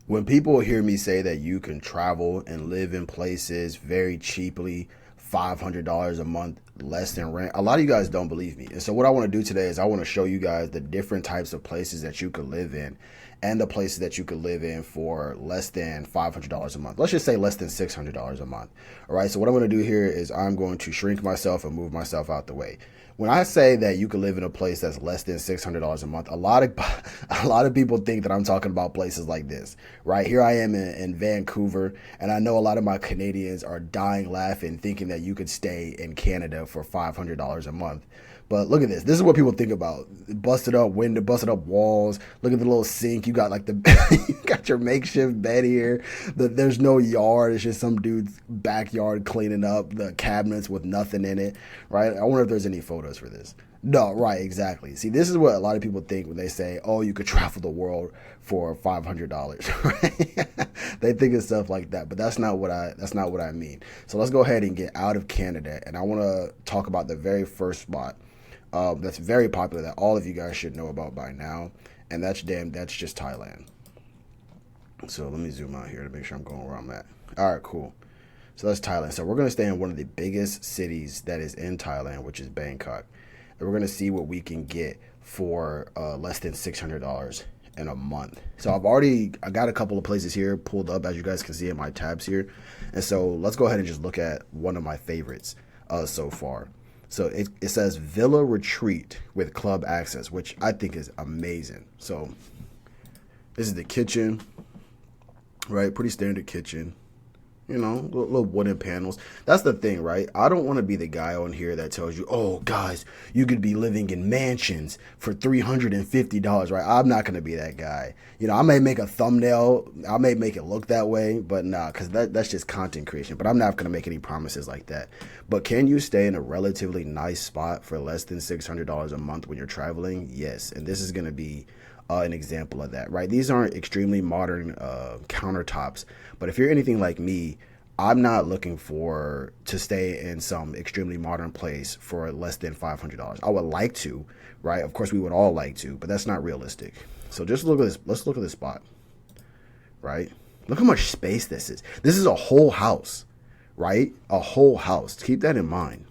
When people hear me say that you can travel and live in places very cheaply, $500 a month less than rent, a lot of you guys don't believe me. And so what I want to do today is I want to show you guys the different types of places that you could live in and the places that you could live in for less than $500 a month. Let's just say less than $600 a month. All right. So what I'm going to do here is I'm going to shrink myself and move myself out the way. When I say that you could live in a place that's less than $600 a month, a lot of a lot of people think that I'm talking about places like this, right? Here I am in Vancouver, and I know a lot of my Canadians are dying laughing, thinking that you could stay in Canada for $500 a month. But look at this. This is what people think about. Busted up window, busted up walls. Look at the little sink. You got like the you got your makeshift bed here. There's no yard. It's just some dude's backyard cleaning up the cabinets with nothing in it. Right? I wonder if there's any photos for this. No, right, exactly. See, this is what a lot of people think when they say, "Oh, you could travel the world for $500." Right? They think of stuff like that, but that's not what I mean. So let's go ahead and get out of Canada, and I want to talk about the very first spot that's very popular that all of you guys should know about by now, and that's just Thailand. So let me zoom out here to make sure I'm going where I'm at. All right, cool. So that's Thailand. So we're going to stay in one of the biggest cities that is in Thailand, which is Bangkok. And we're going to see what we can get for less than $600 in a month. So I got a couple of places here pulled up, as you guys can see in my tabs here. And so let's go ahead and just look at one of my favorites so far. So it says Villa Retreat with club access, which I think is amazing. So this is the kitchen, right? Pretty standard kitchen. You know, little wooden panels. That's the thing, right? I don't want to be the guy on here that tells you, oh, guys, you could be living in mansions for $350, right? I'm not going to be that guy. You know, I may make a thumbnail. I may make it look that way, but nah, because that's just content creation. But I'm not going to make any promises like that. But can you stay in a relatively nice spot for less than $600 a month when you're traveling? Yes. And this is going to be an example of that, right? These aren't extremely modern countertops, but if you're anything like me, I'm not looking to stay in some extremely modern place for less than $500. I would like to, right? Of course, we would all like to, but that's not realistic. So just look at this. Let's look at this spot, right? Look how much space this is. This is a whole house, right? A whole house. Keep that in mind.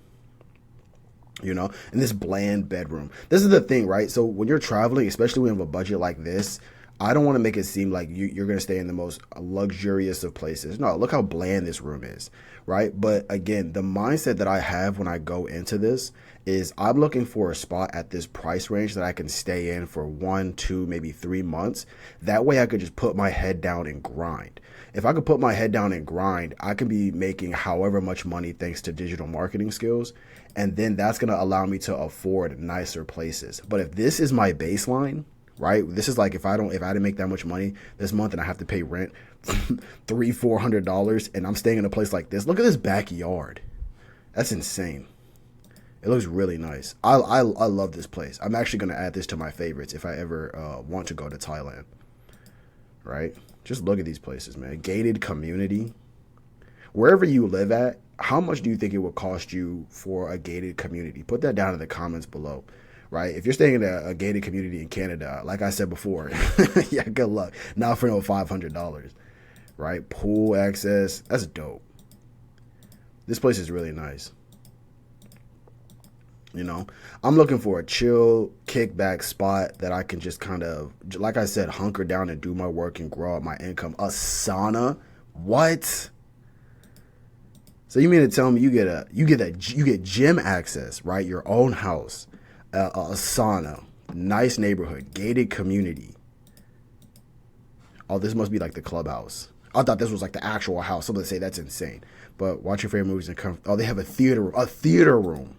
You know, in this bland bedroom. This is the thing, right? So when you're traveling, especially when you have a budget like this, I don't want to make it seem like you're going to stay in the most luxurious of places. No, look how bland this room is, right? But again, the mindset that I have when I go into this is I'm looking for a spot at this price range that I can stay in for 1, 2, maybe 3 months. That way I could just put my head down and grind. If I could put my head down and grind, I can be making however much money thanks to digital marketing skills. And then that's going to allow me to afford nicer places. But if this is my baseline, right? This is like if I didn't make that much money this month and I have to pay rent $300-$400 and I'm staying in a place like this. Look at this backyard. That's insane. It looks really nice. I love this place. I'm actually going to add this to my favorites if I ever want to go to Thailand. Right? Just look at these places, man. Gated community. Wherever you live at, how much do you think it would cost you for a gated community? Put that down in the comments below, right? If you're staying in a gated community in Canada, like I said before, yeah, good luck. Not for no $500, right? Pool access. That's dope. This place is really nice. You know, I'm looking for a chill, kickback spot that I can just kind of, like I said, hunker down and do my work and grow up my income. A sauna? What? So you mean to tell me you get gym access, right? Your own house, a sauna, nice neighborhood, gated community. Oh, this must be like the clubhouse. I thought this was like the actual house. Some would say that's insane. But watch your favorite movies and come. Oh, they have a theater room,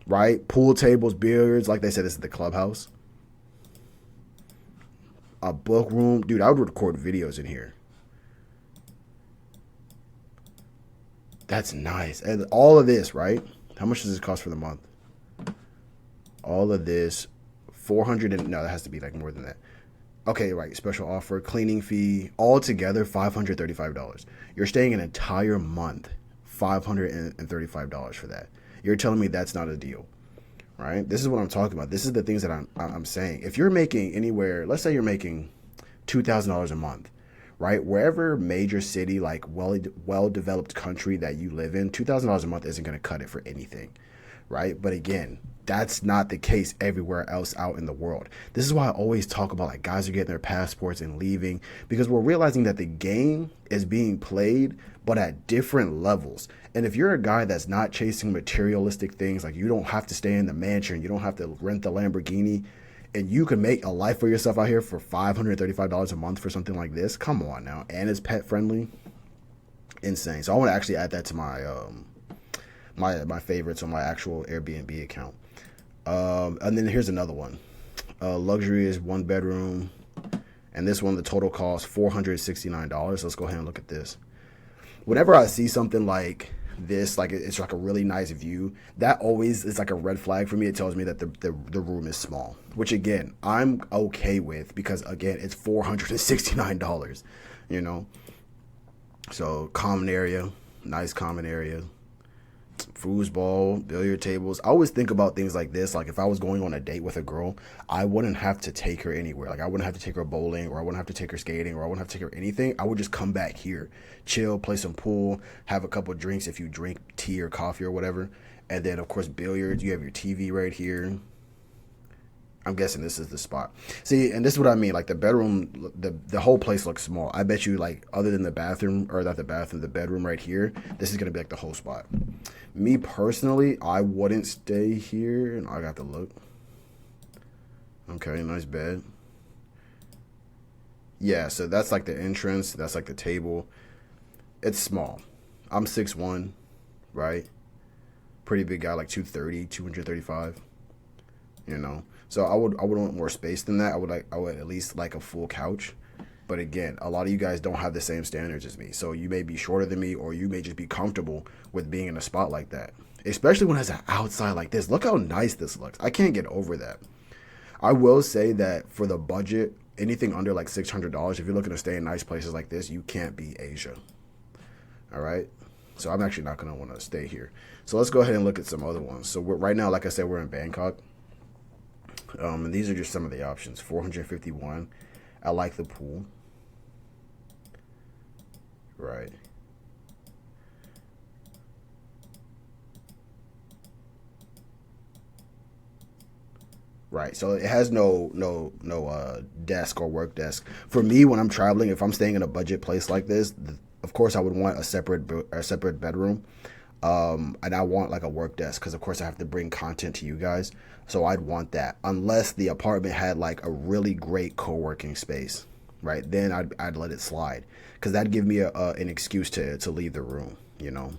right? Pool tables, billiards. Like they said, this is the clubhouse. A book room, dude. I would record videos in here. That's nice. And all of this, right? How much does this cost for the month? All of this, 400 and no, that has to be like more than that. Okay, right. Special offer, cleaning fee, all together $535. You're staying an entire month, $535 for that. You're telling me that's not a deal, right? This is what I'm talking about. This is the things that I'm saying. If you're making anywhere, let's say you're making $2,000 a month, right? Wherever major city, like well developed country that you live in, $2,000 a month isn't going to cut it for anything, right? But again, that's not the case everywhere else out in the world. This is why I always talk about like guys are getting their passports and leaving, because we're realizing that the game is being played, but at different levels. And if you're a guy that's not chasing materialistic things, like you don't have to stay in the mansion, you don't have to rent the Lamborghini, and you can make a life for yourself out here for $535 a month for something like this, come on now. And it's pet friendly, insane. So I want to actually add that to my favorites on my actual Airbnb account. And then here's another one. Luxury is 1 bedroom. And this one, the total cost $469. Let's go ahead and look at this. Whenever I see something like this, like it's like a really nice view, that always is like a red flag for me. It tells me that the room is small, which again, I'm okay with, because again, it's $469, you know? So common area, nice common area. Foosball, billiard tables. I always think about things like this. Like if I was going on a date with a girl, I wouldn't have to take her anywhere. Like I wouldn't have to take her bowling, or I wouldn't have to take her skating, or I wouldn't have to take her anything. I would just come back here, chill, play some pool, have a couple of drinks if you drink tea or coffee or whatever. And then of course billiards, you have your TV right here. I'm guessing this is the spot. See, and this is what I mean. Like the bedroom, the whole place looks small. I bet you, like, other than the bathroom, or not the bathroom, the bedroom right here, this is gonna be like the whole spot. Me personally, I wouldn't stay here, and I got to look. Okay, nice bed. Yeah, so that's like the entrance. That's like the table. It's small. I'm 6'1", right? Pretty big guy, like 230, 235. You know, so I would want more space than that. I would at least like a full couch. But again, a lot of you guys don't have the same standards as me. So you may be shorter than me, or you may just be comfortable with being in a spot like that. Especially when it's outside like this. Look how nice this looks. I can't get over that. I will say that for the budget, anything under like $600, if you're looking to stay in nice places like this, you can't beat Asia. All right. So I'm actually not going to want to stay here. So let's go ahead and look at some other ones. So right now, like I said, we're in Bangkok. And these are just some of the options. 451. I like the pool. Right. Right. So it has no desk or work desk. For me, when I'm traveling, if I'm staying in a budget place like this, of course I would want a separate bedroom. And I want like a work desk, because of course I have to bring content to you guys. So I'd want that, unless the apartment had like a really great co-working space, right? Then I'd let it slide, because that'd give me an excuse to leave the room, you know?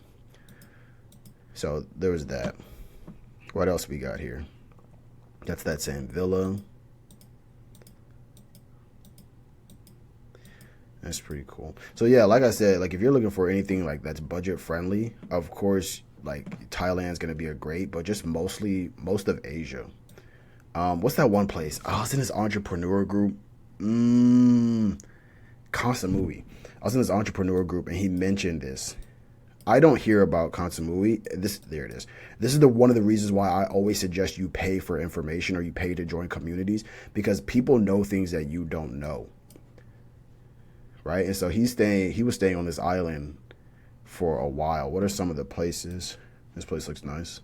So there was that. What else we got here? That's that same villa. That's pretty cool. So yeah, like I said, like if you're looking for anything like that's budget friendly, of course, like Thailand's gonna be a great, but just most of Asia. What's that one place? Oh, I was in this entrepreneur group. Kansamui. I was in this entrepreneur group, and he mentioned this. I don't hear about Kansamui. There it is. This is one of the reasons why I always suggest you pay for information, or you pay to join communities, because people know things that you don't know. Right? And so he was staying on this island for a while. What are some of the places? This place looks nice.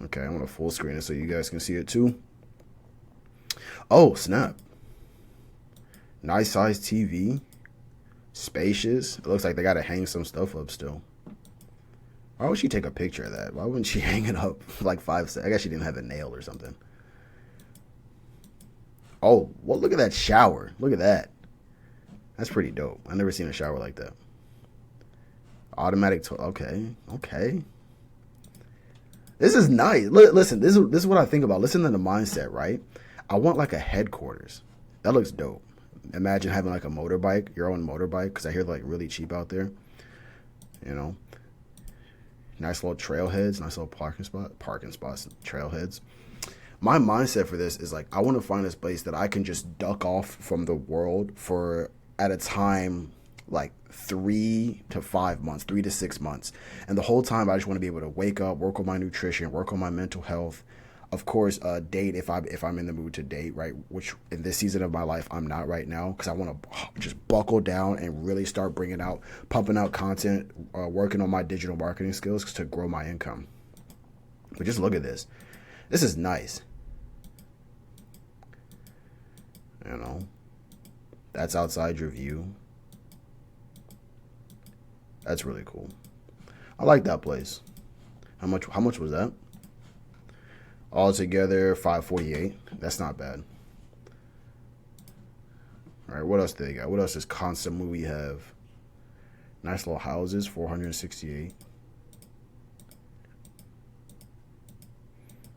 Okay, I'm gonna full screen it so you guys can see it too. Oh, snap. Nice size TV. Spacious. It looks like they gotta hang some stuff up still. Why would she take a picture of that? Why wouldn't she hang it up for like 5 seconds? I guess she didn't have a nail or something. Oh, well, look at that shower. Look at that. That's pretty dope. I've never seen a shower like that. Automatic okay. This is nice. Listen, this is what I think about. Listen to the mindset, right? I want like a headquarters. That looks dope. Imagine having like a motorbike, your own motorbike, because I hear they're like really cheap out there. You know? Nice little trailheads, nice little parking spots, trailheads. My mindset for this is like, I want to find this place that I can just duck off from the world for, at a time, like 3 to 5 months, 3 to 6 months. And the whole time I just want to be able to wake up, work on my nutrition, work on my mental health, Of course, date if I'm in the mood to date, right? Which in this season of my life I'm not right now, because I want to just buckle down and really start pumping out content, working on my digital marketing skills to grow my income. But just look at this. This is nice. You know, that's outside your view. That's really cool. I like that place. How much was that? Altogether, $548. That's not bad. All right, what else do they got? What else does Consamui have? Nice little houses, 468.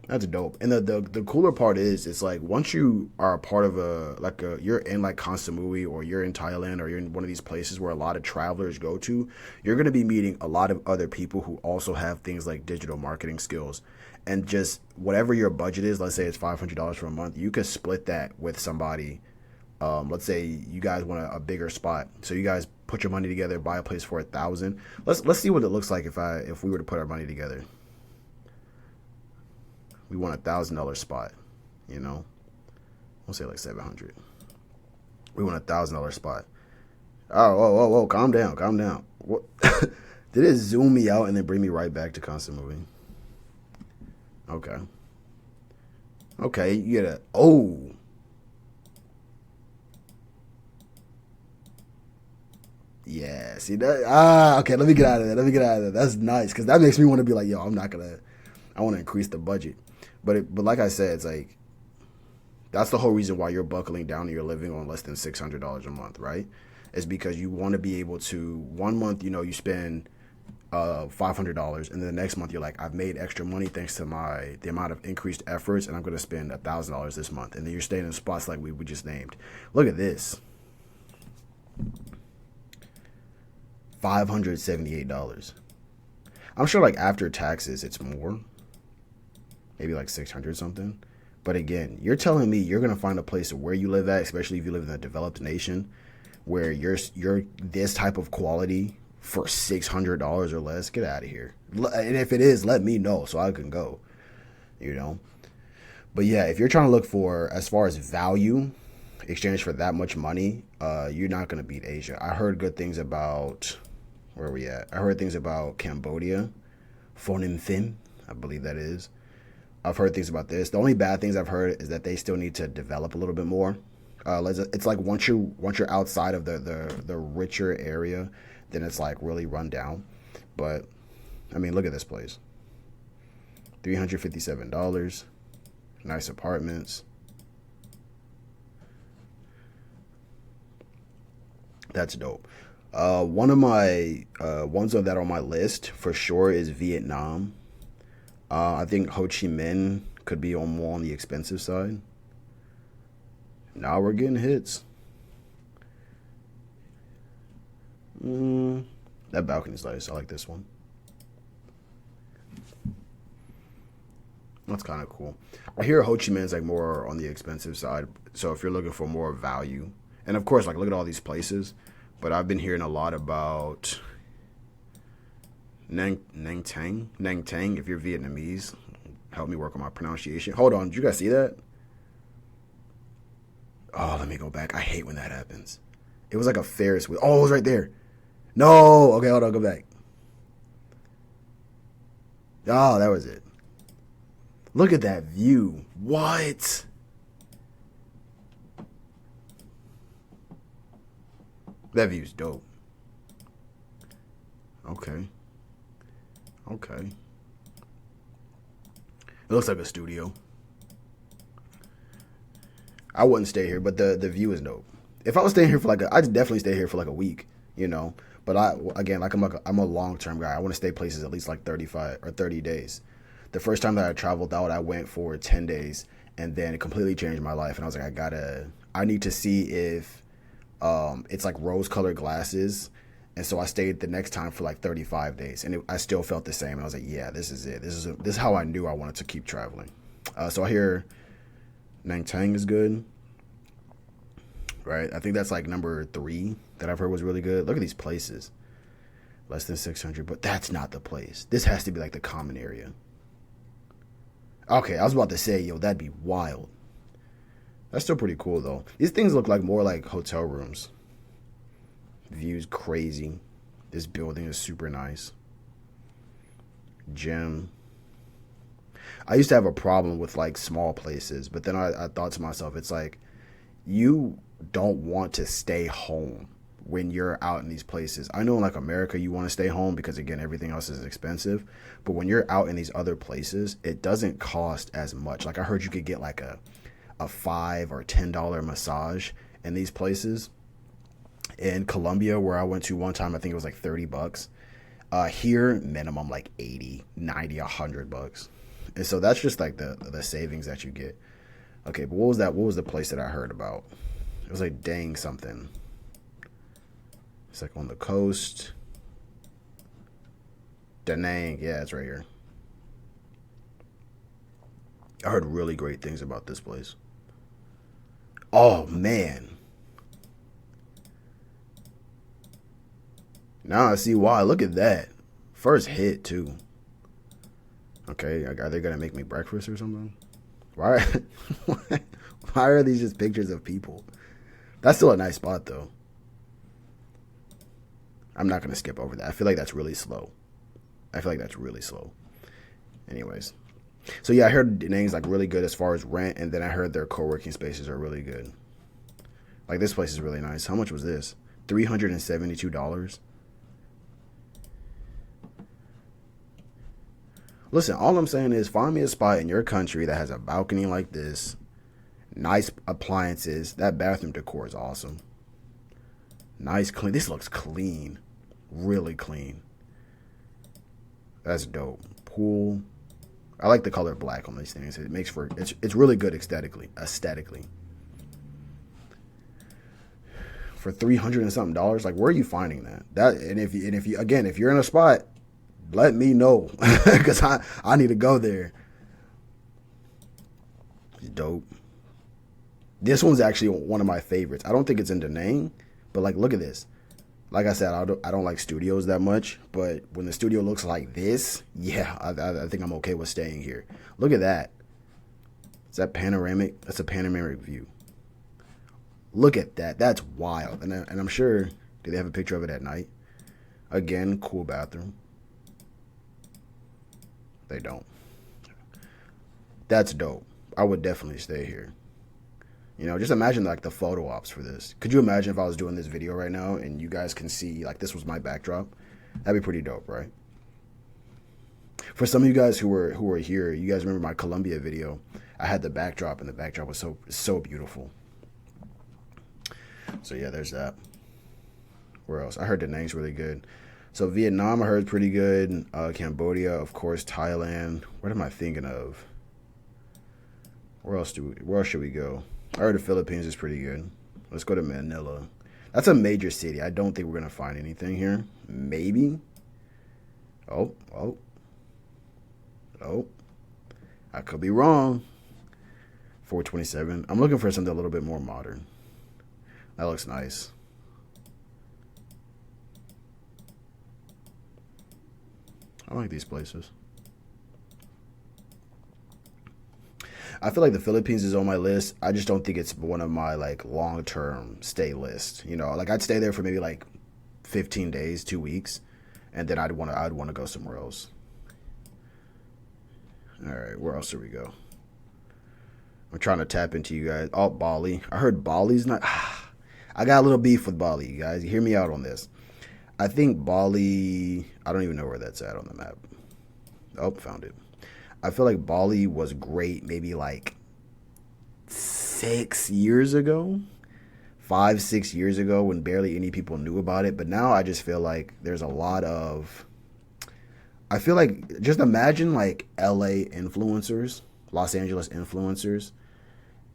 That's dope. And the cooler part is, it's like once you are a part of you're in like Koh Samui, or you're in Thailand, or you're in one of these places where a lot of travelers go to, you're going to be meeting a lot of other people who also have things like digital marketing skills. And just whatever your budget is, let's say it's $500 for a month, you could split that with somebody. Let's say you guys want a bigger spot, so you guys put your money together, buy a place for $1,000. Let's see what it looks like if we were to put our money together. We want $1,000 spot, you know. We'll say like 700. We want $1,000 spot. Oh, calm down. What? Did it zoom me out and then bring me right back to constant moving? Okay, you get yeah, see that? Okay, let me get out of there. That's nice, because that makes me want to be like, yo, I want to increase the budget. But like I said, it's like, that's the whole reason why you're buckling down and you're living on less than $600 a month, right? Is because you want to be able to, one month, you spend $500, and then the next month you're like, I've made extra money thanks to the amount of increased efforts, and I'm going to spend $1,000 this month. And then you're staying in spots like we just named. Look at this. $578. I'm sure like after taxes it's more. Maybe like 600 something. But again, you're telling me you're gonna find a place where you live at, especially if you live in a developed nation, where you're this type of quality for $600 or less? Get out of here. And if it is, let me know so I can go. But yeah, if you're trying to look for, as far as value exchange for that much money, you're not gonna beat Asia. I heard good things about, where are we at? I heard things about Cambodia, Phnom Penh, I believe that is. I've heard things about this. The only bad things I've heard is that they still need to develop a little bit more. It's like once you're outside of the richer area, then it's like really run down. But I mean, look at this place. $357. Nice apartments. That's dope. One of my ones of that on my list for sure is Vietnam. I think Ho Chi Minh could be more on the expensive side. Now we're getting hits. That balcony's nice. I like this one. That's kind of cool. I hear Ho Chi Minh's like more on the expensive side. So if you're looking for more value, and of course, like look at all these places. But I've been hearing a lot about Nang Tang. If you're Vietnamese, help me work on my pronunciation. Hold on, did you guys see that? Oh, let me go back. I hate when that happens. It was like a Ferris wheel. Oh, it was right there. No. Okay, hold on, go back. Oh, that was it. Look at that view. What? That view's dope. Okay. It looks like a studio. I wouldn't stay here, but the view is dope. If I was staying here for I'd definitely stay here for like a week, But I'm a long-term guy. I want to stay places at least like 35 or 30 days. The first time that I traveled out, I went for 10 days, and then it completely changed my life. And I was like, I need to see if it's like rose-colored glasses. And so I stayed the next time for like 35 days, and I still felt the same. And I was like, yeah, this is it. This is how I knew I wanted to keep traveling. So I hear Nang Tang is good, right? I think that's like number 3 that I've heard was really good. Look at these places. Less than 600, but that's not the place. This has to be like the common area. Okay, I was about to say, yo, that'd be wild. That's still pretty cool though. These things look like more like hotel rooms. View's crazy. This building is super nice. Gym. I used to have a problem with like small places, but then I thought to myself, it's like you don't want to stay home when you're out in these places. I know in like America you want to stay home because again everything else is expensive, but when you're out in these other places, it doesn't cost as much. Like I heard you could get like a $5 or $10 massage in these places. In Colombia, where I went to one time, I think it was like $30. Here, minimum like 80, 90, $100. And so that's just like the savings that you get. Okay, but what was that? What was the place that I heard about? It was like Dang something. It's like on the coast. Da Nang, yeah, it's right here. I heard really great things about this place. Oh man. Now I see why. Look at that. First hit too. Okay, are they gonna make me breakfast or something? Why? Why are these just pictures of people? That's still a nice spot though. I'm not gonna skip over that. I feel like that's really slow. I feel like that's really slow. Anyways, so yeah, I heard Nang's like really good as far as rent, and then I heard their co-working spaces are really good. Like this place is really nice. How much was this? $372. Listen, all I'm saying is find me a spot in your country that has a balcony like this, nice appliances. That bathroom decor is awesome. Nice, clean. This looks clean. Really clean. That's dope. Pool. I like the color black on these things. It makes for it's really good aesthetically. For $300 and something, like where are you finding that? If you again, if you're in a spot, let me know because I need to go there. Dope. This one's actually one of my favorites. I don't think it's in Da Nang, but like look at this. Like I said, I don't like studios that much, but when the studio looks like this, yeah, I think I'm okay with staying here. Look at that. Is that panoramic? That's a panoramic view. Look at that. That's wild. And I'm sure, do they have a picture of it at night? Again, cool bathroom. They don't. That's dope. I would definitely stay here. You know, just imagine like the photo ops for this. Could you imagine if I was doing this video right now and you guys can see like this was my backdrop? That'd be pretty dope, right? For some of you guys who were here, you guys remember my Colombia video. I had the backdrop and the backdrop was so beautiful. So yeah, there's that. Where else? I heard Da Nang's really good. So Vietnam I heard pretty good. Cambodia, of course, Thailand. What am I thinking of? Where else should we go? I heard the Philippines is pretty good. Let's go to Manila. That's a major city. I don't think we're gonna find anything here. Maybe. Oh. I could be wrong. 427. I'm looking for something a little bit more modern. That looks nice. I like these places. I feel like the Philippines is on my list. I just don't think it's one of my like long-term stay list. You know, like I'd stay there for maybe like 15 days, 2 weeks, and then I'd want to go somewhere else. All right, where else should we go? I'm trying to tap into you guys. Oh, Bali. I heard Bali's not. I got a little beef with Bali, you guys. Hear me out on this. I think Bali. I don't even know where that's at on the map. Oh, found it. I feel like Bali was great maybe like 6 years ago, 5, 6 years ago when barely any people knew about it. But now I just feel like there's a lot of, I feel like just imagine like LA influencers, Los Angeles influencers,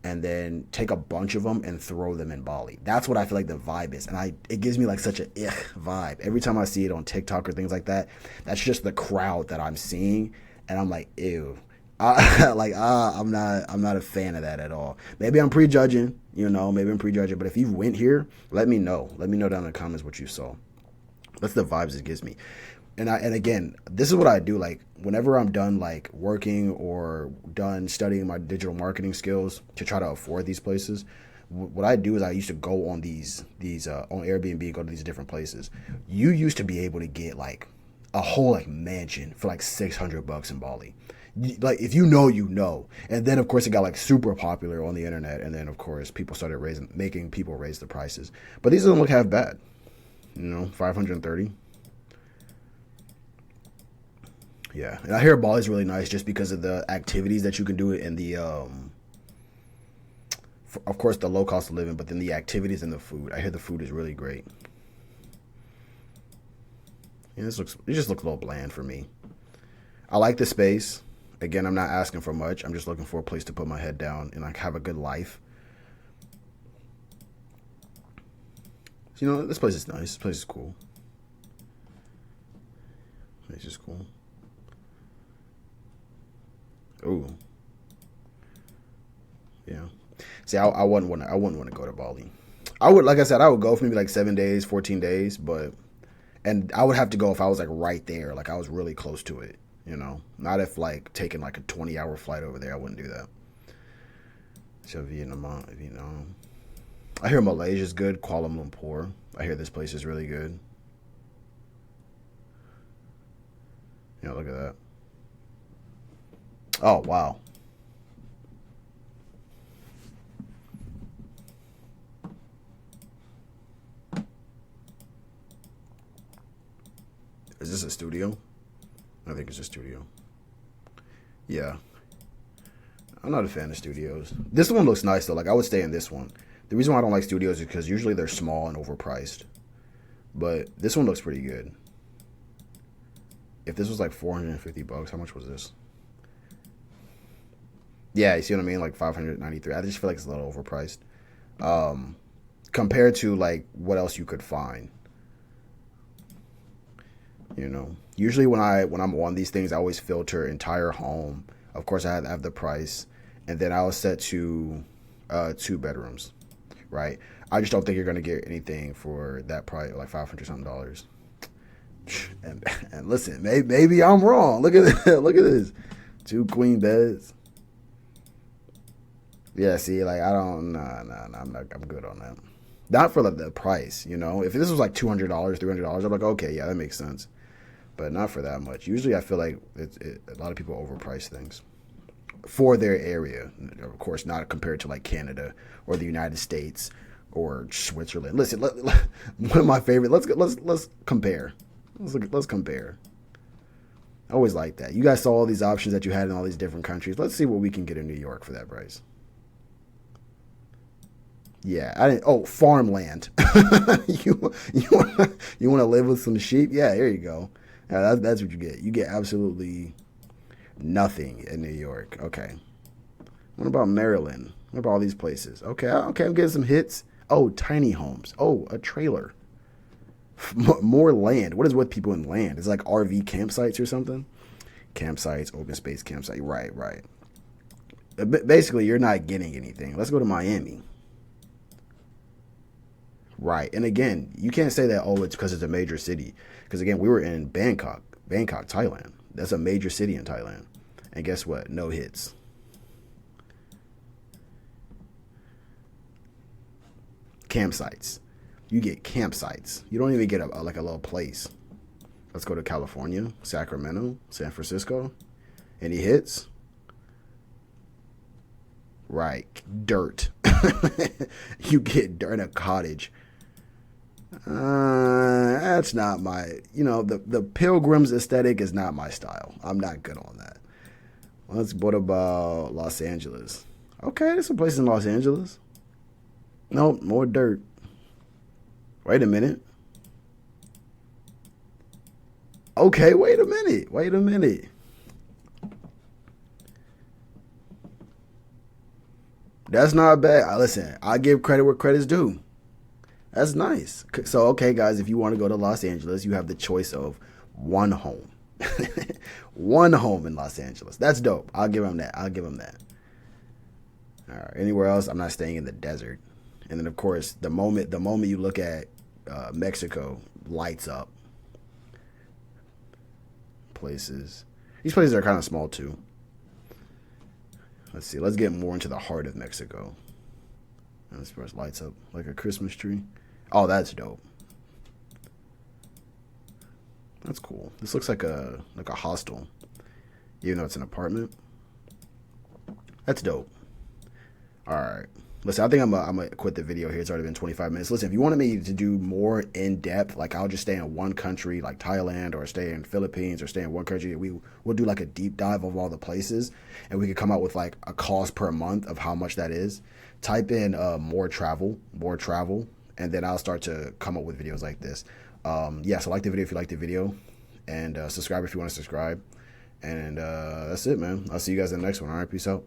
and then take a bunch of them and throw them in Bali. That's what I feel like the vibe is. And it gives me like such a vibe. Every time I see it on TikTok or things like that, that's just the crowd that I'm seeing. And I'm like, ew. I'm not a fan of that at all. Maybe I'm prejudging, but if you went here, let me know. Let me know down in the comments what you saw. That's the vibes it gives me. And again, this is what I do. Like whenever I'm done like working or done studying my digital marketing skills to try to afford these places, what I do is I used to go on these on Airbnb, go to these different places. You used to be able to get like a whole like mansion for like $600 in Bali. Like if you know, you know. And then of course it got like super popular on the internet, and then of course people started making people raise the prices. But these don't look half bad. 530. Yeah, and I hear Bali's really nice just because of the activities that you can do and the of course the low cost of living, but then the activities and the food. I hear the food is really great. Yeah, it just looks a little bland for me. I like the space. Again, I'm not asking for much. I'm just looking for a place to put my head down and like have a good life. So, this place is nice. This place is cool. This place is cool. Ooh. Yeah. See, I wouldn't want to go to Bali. I would, like I said, I would go for maybe like 7 days, 14 days, and I would have to go if I was like right there, like I was really close to it. Not if like taking like a 20-hour flight over there. I wouldn't do that. So Vietnam. I hear Malaysia's good. Kuala Lumpur. I hear this place is really good. Look at that. Oh, wow. Is this a studio? I think it's a studio. Yeah. I'm not a fan of studios. This one looks nice, though. Like, I would stay in this one. The reason why I don't like studios is because usually they're small and overpriced. But this one looks pretty good. If this was like $450, how much was this? Yeah, you see what I mean? Like 593. I just feel like it's a little overpriced. Compared to like what else you could find. Usually when I'm on these things, I always filter entire home. Of course, I have the price, and then I will set to 2 bedrooms, right? I just don't think you're gonna get anything for that price, like $500 something. And listen, maybe I'm wrong. Look at look at this, 2 queen beds. Yeah, see, like I don't, I'm good on that. Not for the price, If this was like $200, $300, I'm like, okay, yeah, that makes sense. But not for that much. Usually, I feel like a lot of people overprice things for their area. Of course, not compared to like Canada or the United States or Switzerland. Listen, one of my favorite. Let's compare. Let's compare. I always like that. You guys saw all these options that you had in all these different countries. Let's see what we can get in New York for that price. Yeah, I didn't. Oh, farmland. you want to live with some sheep? Yeah, here you go. Yeah, that's what you get. You get absolutely nothing in New York. Okay. What about Maryland? What about all these places? Okay, I'm getting some hits. Oh, tiny homes. Oh, a trailer. More land. What is with people in land? It's like RV campsites or something. Campsites, open space campsite. Right. Basically, you're not getting anything. Let's go to Miami. Right. And again, you can't say that, oh, it's because it's a major city. Because again, we were in Bangkok, Thailand. That's a major city in Thailand. And guess what? No hits. Campsites. You get campsites. You don't even get a little place. Let's go to California, Sacramento, San Francisco. Any hits? Right. Dirt. You get dirt in a cottage. That's not my, the Pilgrim's aesthetic is not my style. I'm not good on that. What about Los Angeles? Okay, there's some places in Los Angeles. Nope, more dirt. Wait a minute. Okay, wait a minute. That's not bad. Listen, I give credit where credit's due. That's nice. So, okay, guys, if you want to go to Los Angeles, you have the choice of one home. One home in Los Angeles. That's dope. I'll give them that. All right. Anywhere else, I'm not staying in the desert. And then, of course, the moment you look at Mexico, lights up. places. These places are kind of small too. Let's see. Let's get more into the heart of Mexico. And this place lights up like a Christmas tree. Oh, that's dope. That's cool. This looks like a hostel, even though it's an apartment. That's dope. All right. Listen, I think I'm gonna quit the video here. It's already been 25 minutes. Listen, if you wanted me to do more in depth, like I'll just stay in one country, like Thailand, or stay in Philippines, or stay in one country. We'll do like a deep dive of all the places, and we could come out with like a cost per month of how much that is. Type in more travel, and then I'll start to come up with videos like this. Yeah, so like the video if you like the video, and subscribe if you want to subscribe. And that's it, man. I'll see you guys in the next one. All right, peace out.